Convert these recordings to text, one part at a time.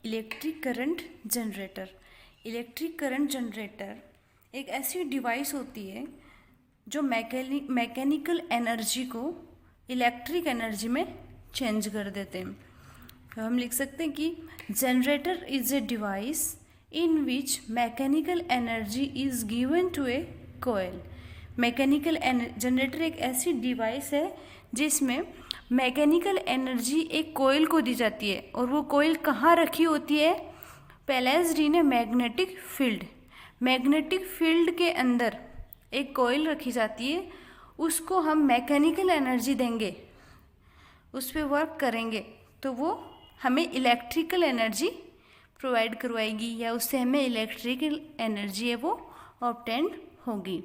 Electric current generator. Electric current generator एक ऐसी device होती है जो मैकेनिकल एनर्जी को इलेक्ट्रिक एनर्जी में चेंज कर देते हैं। तो हम लिख सकते हैं कि generator is a device in which mechanical energy is given to a coil. Mechanical generator एक ऐसी डिवाइस है जिसमें मैकेनिकल एनर्जी एक कोयल को दी जाती है, और वो कोयल कहाँ रखी होती है? Placed in a magnetic field. Magnetic field के अंदर एक कोयल रखी जाती है, उसको हम मैकेनिकल एनर्जी देंगे, उस पर वर्क करेंगे तो वो हमें इलेक्ट्रिकल एनर्जी प्रोवाइड करवाएगी, या उससे हमें इलेक्ट्रिकल एनर्जी है वो ऑब्टेन होगी।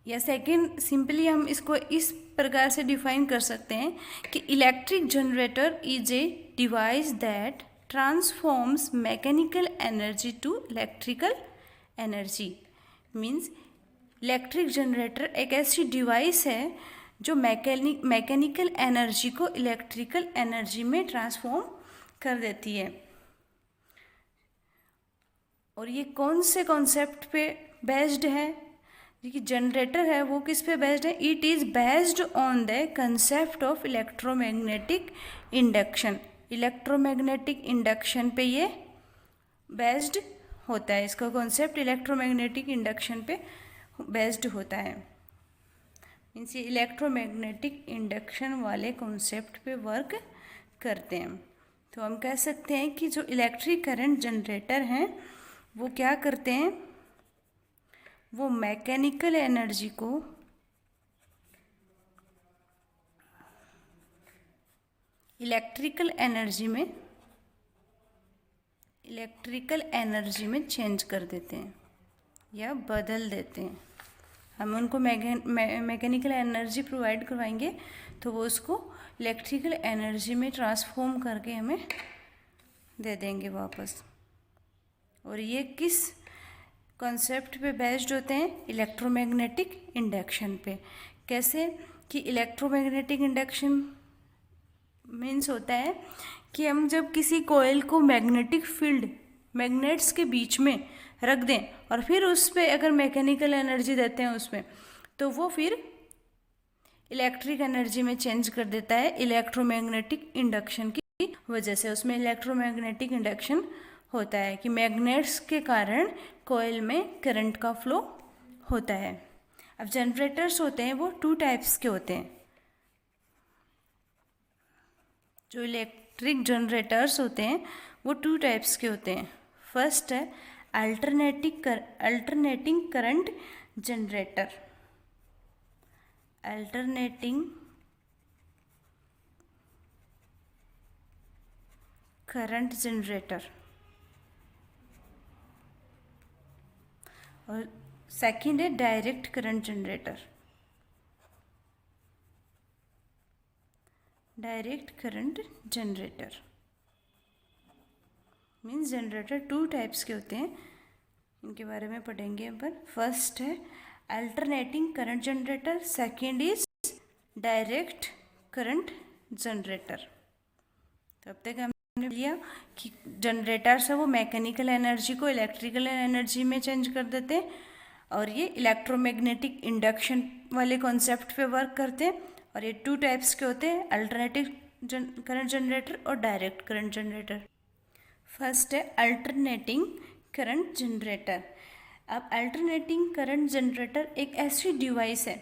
या सेकंड सिंपली हम इसको इस प्रकार से डिफाइन कर सकते हैं कि electric generator is a device that transforms mechanical energy to electrical energy. Means electric generator एक ऐसी डिवाइस है जो मैकेनिकल एनर्जी को इलेक्ट्रिकल एनर्जी में ट्रांसफॉर्म कर देती है। और ये कौन से कॉन्सेप्ट पे बेस्ड है? कि जनरेटर है वो किस पे बेस्ड है? It is based on the concept of electromagnetic induction. Electromagnetic induction पे ये बेस्ड होता है, इसका कॉन्सेप्ट इलेक्ट्रोमैग्नेटिक इंडक्शन पे बेस्ड होता है। मीन्स ये इलेक्ट्रोमैग्नेटिक इंडक्शन वाले कॉन्सेप्ट पे वर्क करते हैं। तो हम कह सकते हैं कि जो इलेक्ट्रिक करंट जनरेटर हैं वो क्या करते हैं? वो मैकेनिकल एनर्जी को इलेक्ट्रिकल एनर्जी में चेंज कर देते हैं या बदल देते हैं। हम उनको मैकेनिकल एनर्जी प्रोवाइड करवाएंगे तो वो उसको इलेक्ट्रिकल एनर्जी में ट्रांसफॉर्म करके हमें दे देंगे वापस। और ये किस कॉन्सेप्ट पे बेस्ड होते हैं? इलेक्ट्रोमैग्नेटिक इंडक्शन पे। कैसे कि इलेक्ट्रोमैग्नेटिक इंडक्शन मीन्स होता है कि हम जब किसी कॉइल को मैग्नेटिक फील्ड मैग्नेट्स के बीच में रख दें और फिर उस पर अगर मैकेनिकल एनर्जी देते हैं उसमें, तो वो फिर इलेक्ट्रिक एनर्जी में चेंज कर देता है इलेक्ट्रोमैग्नेटिक इंडक्शन की वजह से। उसमें इलेक्ट्रोमैग्नेटिक इंडक्शन होता है कि मैग्नेट्स के कारण कॉइल में करंट का फ्लो होता है। अब जनरेटर्स होते हैं वो टू टाइप्स के होते हैं। जो इलेक्ट्रिक जनरेटर्स होते हैं वो टू टाइप्स के होते हैं। फर्स्ट है alternating current generator. Alternating current generator. और सेकंड है direct current generator. Direct current generator means generator two types के होते हैं, इनके बारे में पढ़ेंगे अपन। फर्स्ट है alternating current generator, second is direct current generator. तो अब तक हमने लिया कि जनरेटर्स है वो मैकेनिकल एनर्जी को इलेक्ट्रिकल एनर्जी में चेंज कर देते हैं, और ये इलेक्ट्रोमैग्नेटिक इंडक्शन वाले कॉन्सेप्ट पे वर्क करते हैं। और ये टू टाइप्स के होते हैं, अल्टरनेटिव करंट जनरेटर और डायरेक्ट करंट जनरेटर। फर्स्ट है अल्टरनेटिंग करंट जनरेटर। अब अल्टरनेटिंग करंट जनरेटर एक ऐसी डिवाइस है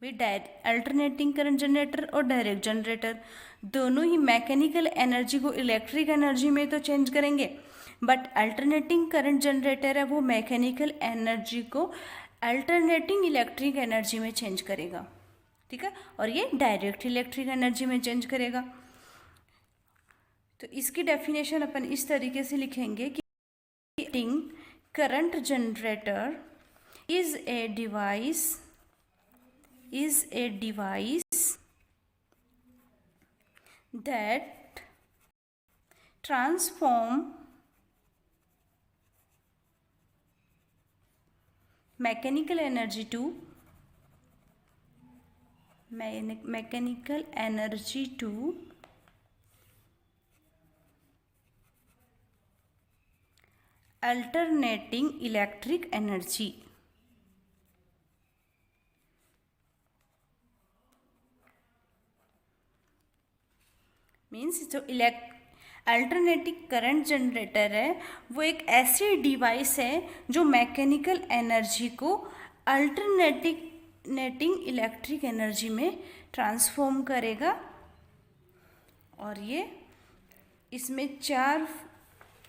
भाई, अल्टरनेटिंग करंट जनरेटर और डायरेक्ट जनरेटर दोनों ही मैकेनिकल एनर्जी को इलेक्ट्रिक एनर्जी में तो चेंज करेंगे, बट अल्टरनेटिंग करंट जनरेटर है वो मैकेनिकल एनर्जी को अल्टरनेटिंग इलेक्ट्रिक एनर्जी में चेंज करेगा। ठीक है, और ये डायरेक्ट इलेक्ट्रिक एनर्जी में चेंज करेगा। तो इसकी डेफिनेशन अपन इस तरीके से लिखेंगे कि current generator is a device that transform mechanical energy to alternating electric energy. Means जो अल्टरनेटिंग करंट जनरेटर है वो एक ऐसी डिवाइस है जो मैकेनिकल एनर्जी को अल्टरनेटिंग इलेक्ट्रिक एनर्जी में ट्रांसफॉर्म करेगा। और ये इसमें 4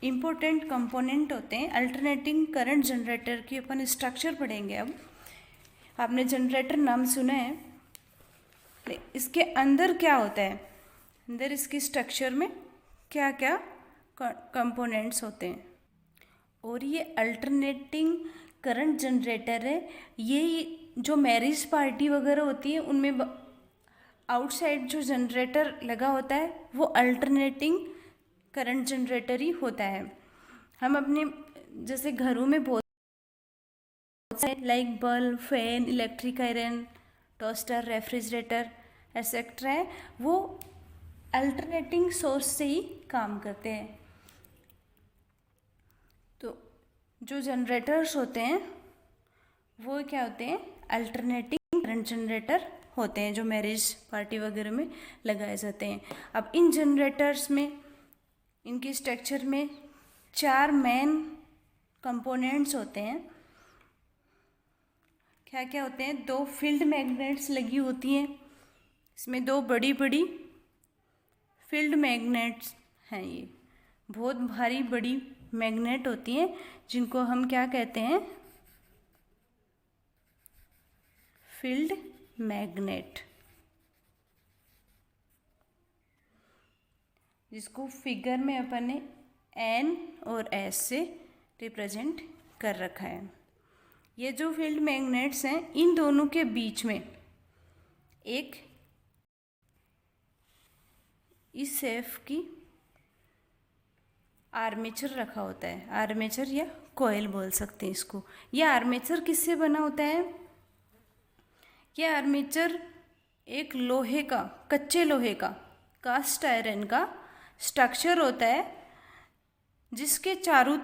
इम्पोर्टेंट कंपोनेंट होते हैं। अल्टरनेटिंग करंट जनरेटर की अपन स्ट्रक्चर पढ़ेंगे। अब आपने जनरेटर नाम सुना है, इसके अंदर क्या होता है, अंदर इसकी स्ट्रक्चर में क्या क्या कंपोनेंट्स होते हैं। और ये अल्टरनेटिंग करंट जनरेटर है, ये जो मैरिज पार्टी वगैरह होती है उनमें आउटसाइड जो जनरेटर लगा होता है वो अल्टरनेटिंग करंट जनरेटर ही होता है। हम अपने जैसे घरों में बहुत सारे like bulb, fan, electric iron, toaster, refrigerator etcetera है, वो अल्टरनेटिंग सोर्स से ही काम करते हैं। तो जो जनरेटर्स होते हैं वो क्या होते हैं, अल्टरनेटिंग करंट जनरेटर होते हैं, जो मैरिज पार्टी वगैरह में लगाए जाते हैं। अब इन जनरेटर्स में, इनकी स्ट्रक्चर में 4 मेन कंपोनेंट्स होते हैं। क्या क्या होते हैं, 2 फील्ड मैग्नेट्स लगी होती हैं, इसमें 2 बड़ी बड़ी फील्ड मैग्नेट्स हैं। ये बहुत भारी बड़ी मैग्नेट होती हैं जिनको हम क्या कहते हैं, फील्ड मैग्नेट, जिसको फिगर में अपन ने एन और एस से रिप्रेजेंट कर रखा है। ये जो फील्ड मैग्नेट्स हैं, इन दोनों के बीच में एक इस शेफ की आर्मेचर रखा होता है। आर्मेचर या कॉइल बोल सकते हैं इसको। यह आर्मेचर किससे बना होता है, यह आर्मेचर एक लोहे का, कच्चे लोहे का, कास्ट आयरन का स्ट्रक्चर होता है, जिसके चारों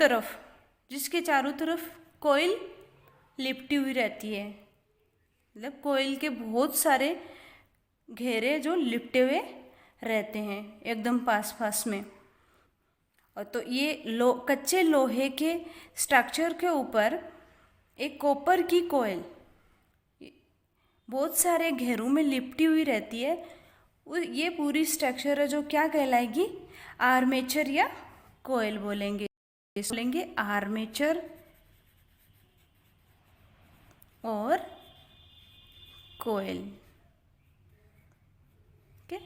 तरफ कॉइल लिपटी हुई रहती है। मतलब कॉइल के बहुत सारे घेरे जो लिपटे हुए रहते हैं एकदम पास में। और तो ये कच्चे लोहे के स्ट्रक्चर के ऊपर एक कॉपर की कॉइल बहुत सारे घेरों में लिपटी हुई रहती है। ये पूरी स्ट्रक्चर है जो क्या कहलाएगी, आर्मेचर या कॉइल बोलेंगे। आर्मेचर और कॉइल। ओके,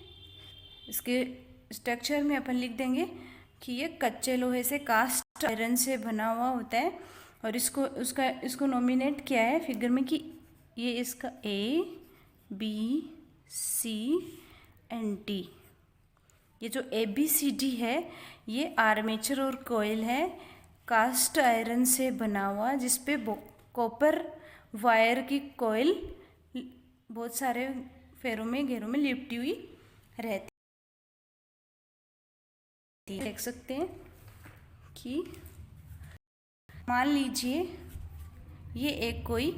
इसके स्ट्रक्चर में अपन लिख देंगे कि ये कच्चे लोहे से, कास्ट आयरन से बना हुआ होता है। और इसको नॉमिनेट किया है फिगर में कि ये इसका A, B, C and D, ये जो ABCD है ये आर्मेचर और कॉइल है, कास्ट आयरन से बना हुआ, जिसपे कॉपर वायर की कॉइल बहुत सारे फेरों में, घेरों में लिपटी हुई रहती। देख सकते हैं कि मान लीजिए ये एक कोई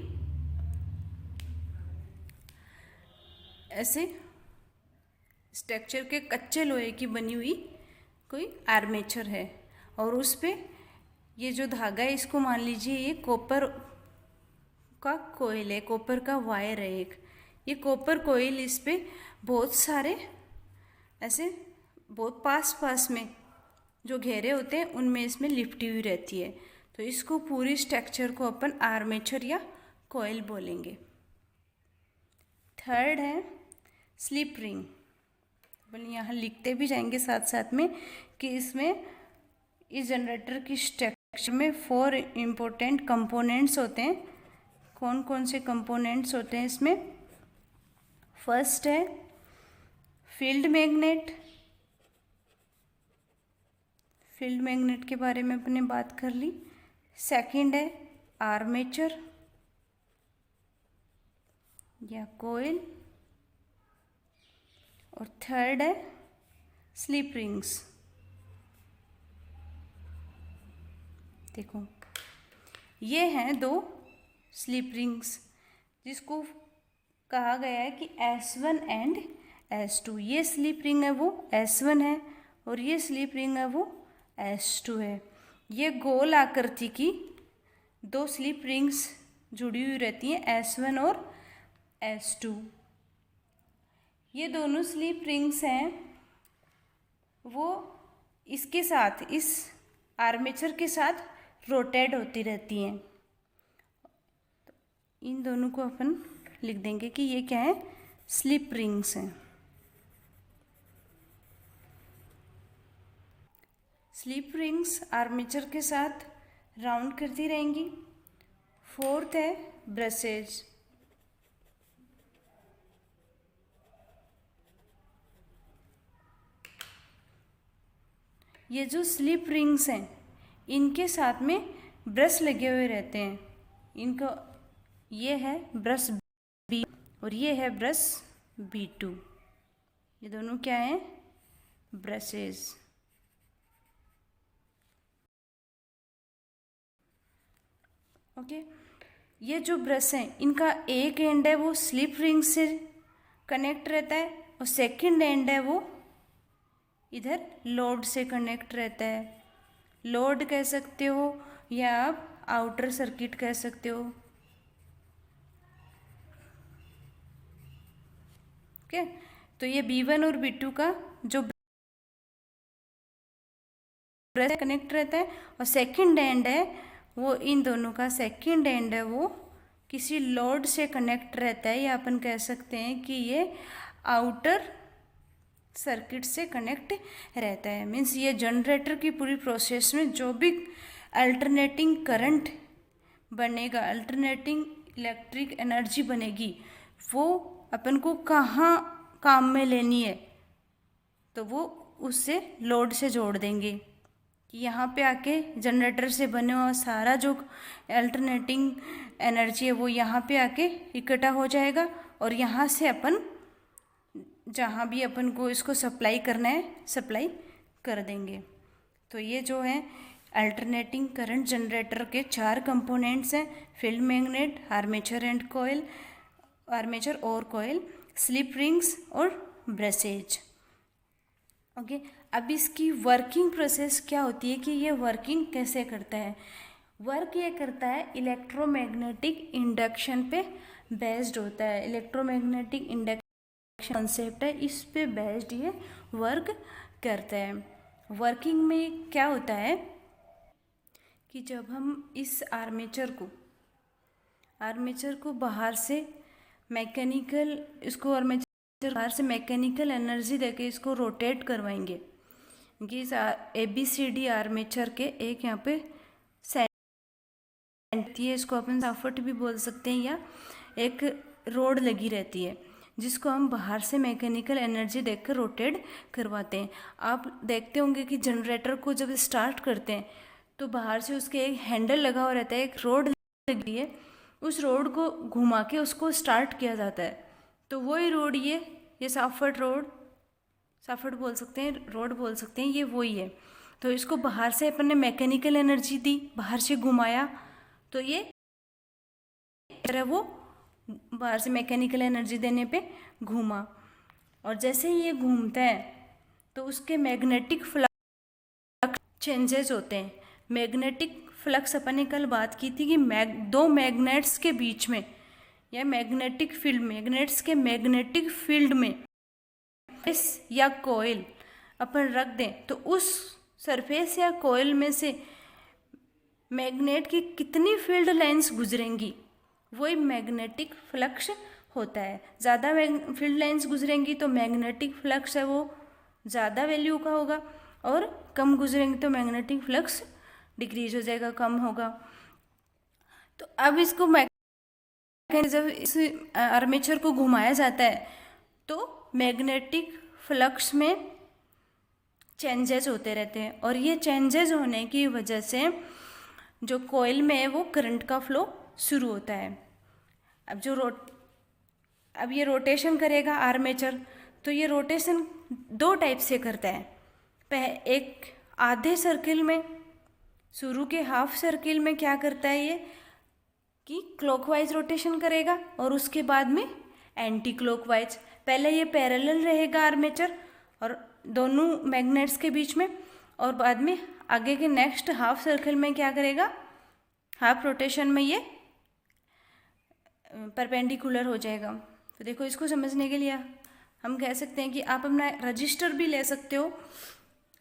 ऐसे स्ट्रक्चर के कच्चे लोहे की बनी हुई कोई आर्मेचर है, और उस पे ये जो धागा है इसको मान लीजिए ये कॉपर का कोयल है, कॉपर का वायर है एक। ये कॉपर कोयल, इस पे बहुत सारे ऐसे बहुत पास में जो घेरे होते हैं उनमें इसमें लिपटी हुई रहती है। तो इसको पूरी स्ट्रक्चर को अपन आर्मेचर या कॉइल बोलेंगे। थर्ड है स्लिप रिंग। अपन यहाँ लिखते भी जाएंगे साथ में कि इसमें इस जनरेटर की स्ट्रक्चर में 4 इम्पोर्टेंट कंपोनेंट्स होते हैं। कौन कौन से कंपोनेंट्स होते हैं इसमें, फर्स्ट है फील्ड मैग्नेट। फील्ड मैग्नेट के बारे में अपने बात कर ली। सेकंड है आर्मेचर या कोयल, और थर्ड है स्लिप रिंग्स। देखो ये हैं दो स्लिप रिंग्स जिसको कहा गया है कि S1 एंड S2। ये स्लिप रिंग है वो S1 है और ये स्लिप रिंग है वो S2 है। ये गोल आकृति की दो स्लिप रिंग्स जुड़ी हुई रहती हैं S1 और S2। ये दोनों स्लिप रिंग्स हैं वो इसके साथ, इस आर्मेचर के साथ रोटेट होती रहती हैं। इन दोनों को अपन लिख देंगे कि ये क्या है, स्लिप रिंग्स हैं। स्लिप रिंग्स आर्मेचर के साथ राउंड करती रहेंगी। फोर्थ है ब्रशेज। ये जो स्लिप रिंग्स हैं इनके साथ में ब्रश लगे हुए रहते हैं। इनका ये है ब्रश B और ये है ब्रश B2। ये दोनों क्या हैं, ब्रशेज। ओके, ये जो ब्रश हैं इनका एक एंड है वो स्लिप रिंग से कनेक्ट रहता है और सेकंड एंड है वो इधर लोड से कनेक्ट रहता है। लोड कह सकते हो या आप आउटर सर्किट कह सकते हो। ओके, तो ये B1 और B2 का जो ब्रश कनेक्ट रहता है और सेकंड एंड है वो, इन दोनों का सेकंड एंड है वो किसी लोड से कनेक्ट रहता है, या अपन कह सकते हैं कि ये आउटर सर्किट से कनेक्ट रहता है। मीन्स ये जनरेटर की पूरी प्रोसेस में जो भी अल्टरनेटिंग करंट बनेगा, अल्टरनेटिंग इलेक्ट्रिक एनर्जी बनेगी, वो अपन को कहाँ काम में लेनी है, तो वो उससे लोड से जोड़ देंगे कि यहाँ पे आके जनरेटर से बने हुआ सारा जो अल्टरनेटिंग एनर्जी है वो यहाँ पे आके इकट्ठा हो जाएगा और यहाँ से अपन जहाँ भी अपन को इसको सप्लाई करना है सप्लाई कर देंगे। तो ये जो है अल्टरनेटिंग करंट जनरेटर के चार कंपोनेंट्स हैं, field magnet, armature and coil, armature और कॉइल, स्लिप रिंग्स और ब्रशेज। ओके, अब इसकी वर्किंग प्रोसेस क्या होती है कि ये वर्किंग कैसे करता है। वर्क ये करता है इलेक्ट्रोमैग्नेटिक इंडक्शन पे बेस्ड होता है। इलेक्ट्रोमैग्नेटिक इंडक्शन कॉन्सेप्ट है, इस पे बेस्ड ये वर्क करता है। वर्किंग में क्या होता है कि जब हम इस आर्मेचर को बाहर से मैकेनिकल, इसको आर्मेचर बाहर से मैकेनिकल एनर्जी देके इसको रोटेट करवाएंगे कि इस ABCD आर्मेचर के एक यहाँ पे सेंटी है, इसको अपन साफट भी बोल सकते हैं, या एक रोड लगी रहती है जिसको हम बाहर से मैकेनिकल एनर्जी देकर रोटेट करवाते हैं। आप देखते होंगे कि जनरेटर को जब स्टार्ट करते हैं तो बाहर से उसके एक हैंडल लगा हुआ रहता है, एक रोड लगी है, उस रोड को घुमा के उसको स्टार्ट किया जाता है। तो वही रोड ये साफट बोल सकते हैं, रोड बोल सकते हैं, ये वही है। तो इसको बाहर से अपन ने मैकेनिकल एनर्जी दी, बाहर से घुमाया, तो ये वो बाहर से मैकेनिकल एनर्जी देने पे घूमा, और जैसे ही ये घूमता है तो उसके मैग्नेटिक फ्लक्स चेंजेस होते हैं। मैग्नेटिक फ्लक्स अपन ने कल बात की थी कि दो मैग्नेट्स के बीच में या मैग्नेटिक फील्ड, मैग्नेट्स के मैग्नेटिक फील्ड में या कॉइल अपन रख दें तो उस सरफेस या कॉइल में से मैग्नेट की कितनी फील्ड लाइंस गुजरेंगी, वही मैग्नेटिक फ्लक्स होता है। ज़्यादा फील्ड लाइंस गुजरेंगी तो मैग्नेटिक फ्लक्स है वो ज़्यादा वैल्यू का होगा, और कम गुजरेंगी तो मैग्नेटिक फ्लक्स डिक्रीज हो जाएगा, कम होगा। तो अब इसको जब इस आर्मेचर को घुमाया जाता है तो मैग्नेटिक फ्लक्स में चेंजेस होते रहते हैं, और ये चेंजेस होने की वजह से जो कॉइल में है वो करंट का फ्लो शुरू होता है। अब ये रोटेशन करेगा आर्मेचर, तो ये रोटेशन दो टाइप से करता है। एक आधे सर्किल में शुरू के हाफ सर्किल में क्या करता है ये कि क्लॉकवाइज रोटेशन करेगा और उसके बाद में एंटी क्लॉकवाइज। पहले ये पैरेलल रहेगा आर्मेचर और दोनों मैग्नेट्स के बीच में, और बाद में आगे के नेक्स्ट हाफ सर्किल में क्या करेगा, हाफ रोटेशन में ये परपेंडिकुलर हो जाएगा। तो देखो, इसको समझने के लिए हम कह सकते हैं कि आप अपना रजिस्टर भी ले सकते हो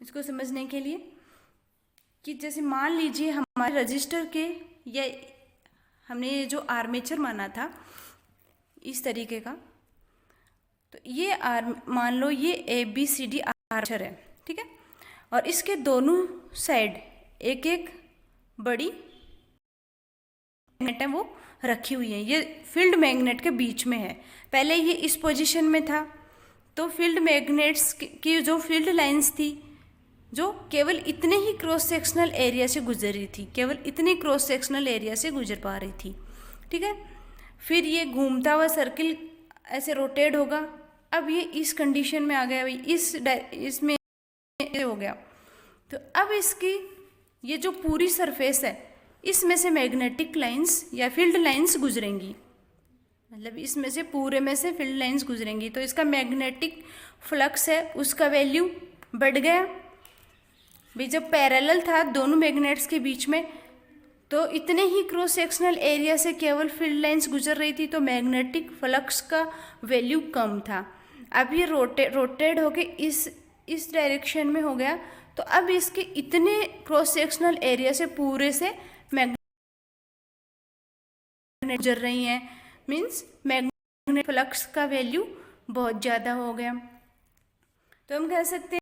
इसको समझने के लिए, कि जैसे मान लीजिए हमारे रजिस्टर के या हमने ये जो आर्मेचर माना था इस तरीके का, तो ये मान लो ये ABCD आर्मेचर है, ठीक है, और इसके दोनों साइड एक एक बड़ी मैग्नेट है वो रखी हुई है। ये फील्ड मैग्नेट के बीच में है। पहले ये इस पोजीशन में था, तो फील्ड मैग्नेट्स की जो फील्ड लाइंस थी जो केवल इतने ही क्रॉस सेक्शनल एरिया से गुजर रही थी, केवल इतने क्रॉस सेक्शनल एरिया से गुजर पा रही थी, ठीक है। फिर ये घूमता हुआ सर्किल ऐसे रोटेट होगा। अब ये इस कंडीशन में आ गया, इसमें हो गया, तो अब इसकी ये जो पूरी सरफेस है इसमें से मैग्नेटिक लाइंस या फील्ड लाइंस गुजरेंगी, मतलब इसमें से पूरे में से फील्ड लाइंस गुजरेंगी। तो इसका मैग्नेटिक फ्लक्स है उसका वैल्यू बढ़ गया भाई। जब पैरेलल था दोनों मैग्नेट्स के बीच में, तो इतने ही क्रॉस सेक्शनल एरिया से केवल फील्ड लाइंस गुजर रही थी, तो मैग्नेटिक फ्लक्स का वैल्यू कम था। अब ये रोटेट होके इस डायरेक्शन में हो गया, तो अब इसके इतने क्रॉस सेक्शनल एरिया से पूरे से मैग्नेट गुजर रही हैं, मीन्स मैग्नेटिक फ्लक्स का वैल्यू बहुत ज़्यादा हो गया। तो हम कह सकते हैं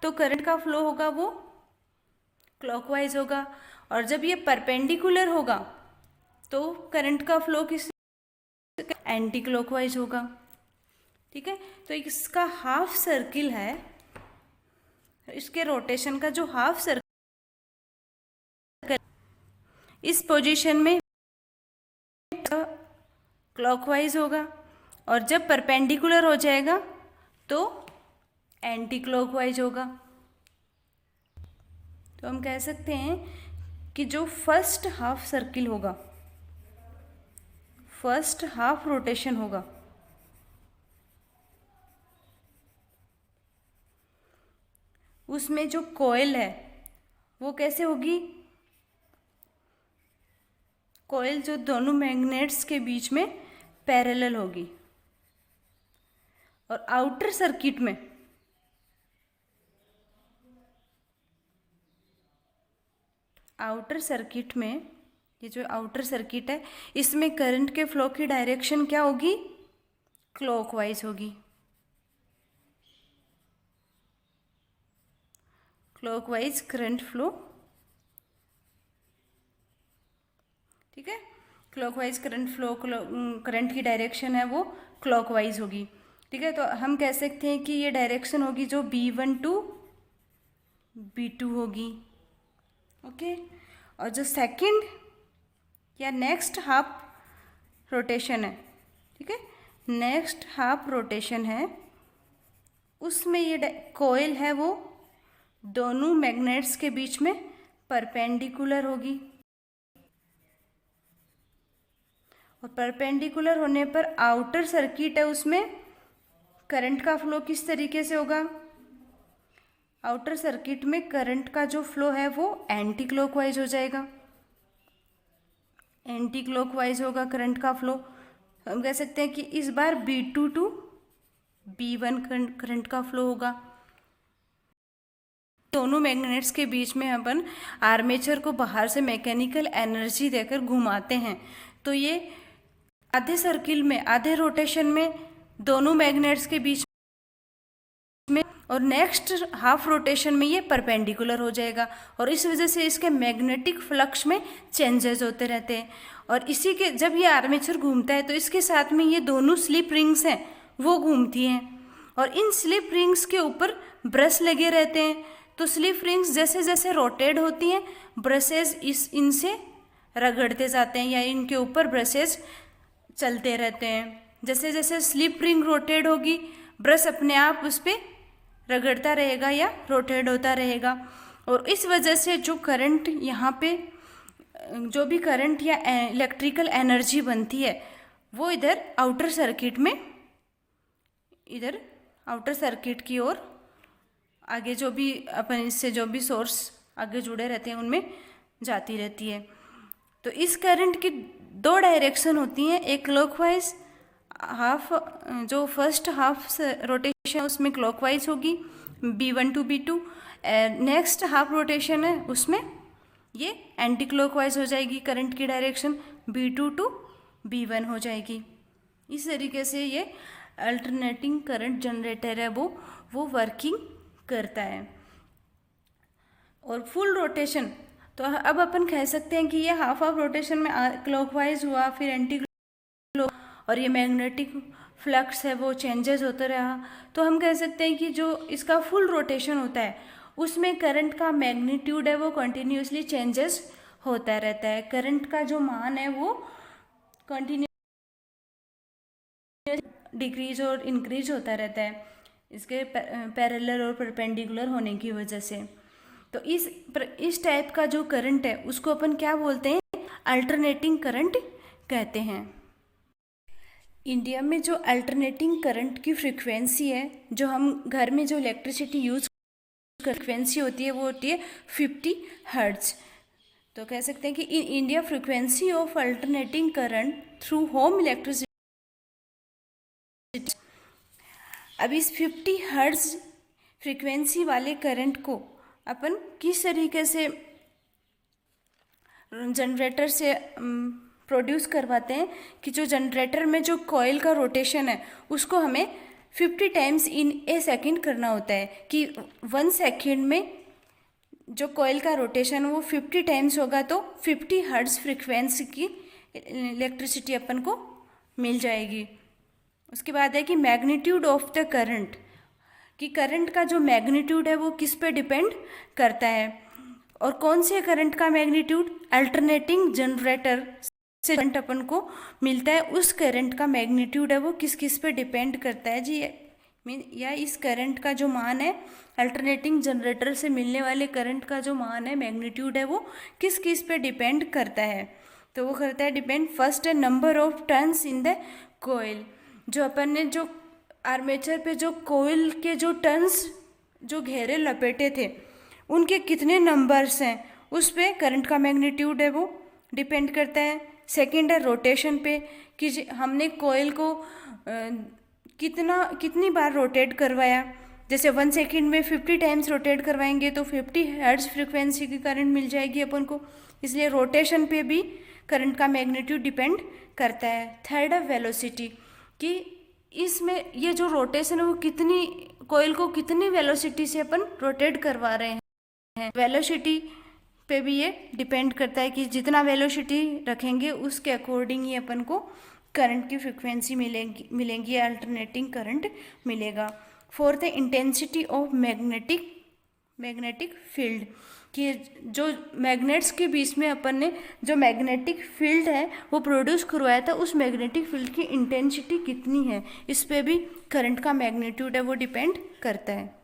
तो करंट का फ्लो होगा वो क्लॉकवाइज होगा, और जब ये परपेंडिकुलर होगा तो करंट का फ्लो किस एंटी क्लॉकवाइज होगा, ठीक है। तो इसका हाफ सर्किल है, इसके रोटेशन का जो हाफ सर्किल इस पोजीशन में क्लॉकवाइज होगा, और जब परपेंडिकुलर हो जाएगा तो एंटी क्लॉकवाइज होगा। तो हम कह सकते हैं कि जो फर्स्ट हाफ सर्किल होगा, फर्स्ट हाफ रोटेशन होगा, उसमें जो कॉइल है वो कैसे होगी, कॉइल जो दोनों मैग्नेट्स के बीच में पैरेलल होगी, और आउटर सर्किट में ये जो आउटर सर्किट है इसमें करंट के फ्लो की डायरेक्शन क्या होगी, क्लॉकवाइज होगी, क्लॉकवाइज करंट फ्लो, ठीक है। क्लॉकवाइज करंट फ्लो, करंट की डायरेक्शन है वो क्लॉकवाइज होगी, ठीक है। तो हम कह सकते हैं कि ये डायरेक्शन होगी जो B1 टू B2 होगी, ओके। और जो सेकंड या नेक्स्ट हाफ रोटेशन है, ठीक है, नेक्स्ट हाफ रोटेशन है, उसमें ये कॉइल है वो दोनों मैग्नेट्स के बीच में परपेंडिकुलर होगी, और परपेंडिकुलर होने पर आउटर सर्किट है उसमें करंट का फ्लो किस तरीके से होगा, आउटर सर्किट में करंट का जो फ्लो है वो एंटी क्लॉकवाइज हो जाएगा, एंटी क्लॉकवाइज होगा करंट का फ्लो। हम कह सकते हैं कि इस बार B2 टू B1 करंट का फ्लो होगा। दोनों मैग्नेट्स के बीच में अपन आर्मेचर को बाहर से मैकेनिकल एनर्जी देकर घुमाते हैं, तो ये आधे सर्किल में, आधे रोटेशन में दोनों मैग्नेट्स के बीच में, और नेक्स्ट हाफ रोटेशन में ये परपेंडिकुलर हो जाएगा, और इस वजह से इसके मैग्नेटिक फ्लक्स में चेंजेस होते रहते हैं। और इसी के जब ये आर्मेचर घूमता है तो इसके साथ में ये दोनों स्लिप रिंग्स हैं वो घूमती हैं, और इन स्लिप रिंग्स के ऊपर ब्रश लगे रहते हैं। तो स्लिप रिंग्स जैसे जैसे रोटेट होती हैं, ब्रशेज इनसे रगड़ते जाते हैं या इनके ऊपर ब्रशेज चलते रहते हैं। जैसे जैसे स्लिप रिंग रोटेट होगी, ब्रश अपने आप उस पर रगड़ता रहेगा या रोटेट होता रहेगा। और इस वजह से जो करंट यहाँ पे जो भी करंट या इलेक्ट्रिकल एनर्जी बनती है वो इधर आउटर सर्किट की ओर आगे जो भी अपन इससे जो भी सोर्स आगे जुड़े रहते हैं उनमें जाती रहती है। तो इस करंट की दो डायरेक्शन होती हैं, एक क्लॉकवाइज हाफ, जो फर्स्ट हाफ रोटेशन उसमें क्लॉकवाइज होगी B1 to B2, next half rotation है उसमें ये एंटी क्लॉकवाइज हो जाएगी, करंट की डायरेक्शन B2 टू B1 हो जाएगी। इस तरीके से ये अल्टरनेटिंग करंट जनरेटर है वो वर्किंग करता है। और फुल रोटेशन, तो अब अपन कह सकते हैं कि ये हाफ रोटेशन में क्लॉकवाइज हुआ, फिर एंटी क्लॉक, और ये मैग्नेटिक फ्लक्स है वो चेंजेस होता रहा। तो हम कह सकते हैं कि जो इसका फुल रोटेशन होता है उसमें करंट का मैग्नीट्यूड है वो कंटिन्यूसली चेंजेस होता रहता है। करंट का जो मान है वो कंटिन्यू डिक्रीज और इंक्रीज होता रहता है इसके पैरेलल और परपेंडिकुलर होने की वजह से। तो इस टाइप का जो करंट है उसको अपन क्या बोलते हैं, अल्टरनेटिंग करंट कहते हैं। इंडिया में जो अल्टरनेटिंग करंट की फ्रीक्वेंसी है, जो हम घर में जो इलेक्ट्रिसिटी यूज फ्रीक्वेंसी होती है वो होती है 50 हर्ट्ज। तो कह सकते हैं कि in India frequency of alternating current through whom electricity. अब इस 50 हर्ट्ज फ्रीक्वेंसी वाले करंट को अपन किस तरीके से जनरेटर से प्रोड्यूस करवाते हैं कि जो जनरेटर में जो कॉइल का रोटेशन है उसको हमें 50 टाइम्स इन ए सेकेंड करना होता है, कि 1 सेकेंड में जो कॉइल का रोटेशन वो 50 टाइम्स होगा तो 50 हर्ट्ज फ्रीक्वेंसी की इलेक्ट्रिसिटी अपन को मिल जाएगी। उसके बाद है कि मैग्नीट्यूड ऑफ द करंट, कि करंट का जो मैग्नीट्यूड है वो किस पे डिपेंड करता है, और कौन से करंट का मैग्नीट्यूड, अल्टरनेटिंग जनरेटर से करंट अपन को मिलता है उस करंट का मैग्नीट्यूड है वो किस किस पे डिपेंड करता है जी, या इस करंट का जो मान है, अल्टरनेटिंग जनरेटर से मिलने वाले करंट का जो मान है, मैग्नीट्यूड है वो किस किस पे डिपेंड करता है। तो वो करता है डिपेंड, फर्स्ट है number of turns in the coil, जो अपन ने जो आर्मेचर पे जो कोयल के जो टर्न्स जो घेरे लपेटे थे उनके कितने नंबर्स हैं उस पे करंट का मैग्नीट्यूड है वो डिपेंड करता है। सेकंड है रोटेशन पे, कि हमने कोयल को कितनी बार रोटेट करवाया, जैसे 1 सेकेंड में 50 टाइम्स रोटेट करवाएंगे तो 50 हर्ट्ज फ्रीक्वेंसी की करंट मिल जाएगी अपन को, इसलिए रोटेशन पे भी करंट का मैग्नीट्यूड डिपेंड करता है। थर्ड है वेलोसिटी, कि इसमें ये जो रोटेशन है वो कितनी, कोयल को कितनी वेलोसिटी से अपन रोटेट करवा रहे हैं, वेलोसिटी पे भी ये डिपेंड करता है कि जितना वेलोसिटी रखेंगे उसके अकॉर्डिंग ही अपन को करंट की फ्रीक्वेंसी मिलेंगी अल्टरनेटिंग करंट मिलेगा। फोर्थ है इंटेंसिटी ऑफ मैग्नेटिक फील्ड, कि जो मैग्नेट्स के बीच में अपन ने जो मैग्नेटिक फील्ड है वो प्रोड्यूस करवाया था उस मैग्नेटिक फील्ड की इंटेंसिटी कितनी है, इस पे भी करंट का मैग्नीट्यूड है वो डिपेंड करता है।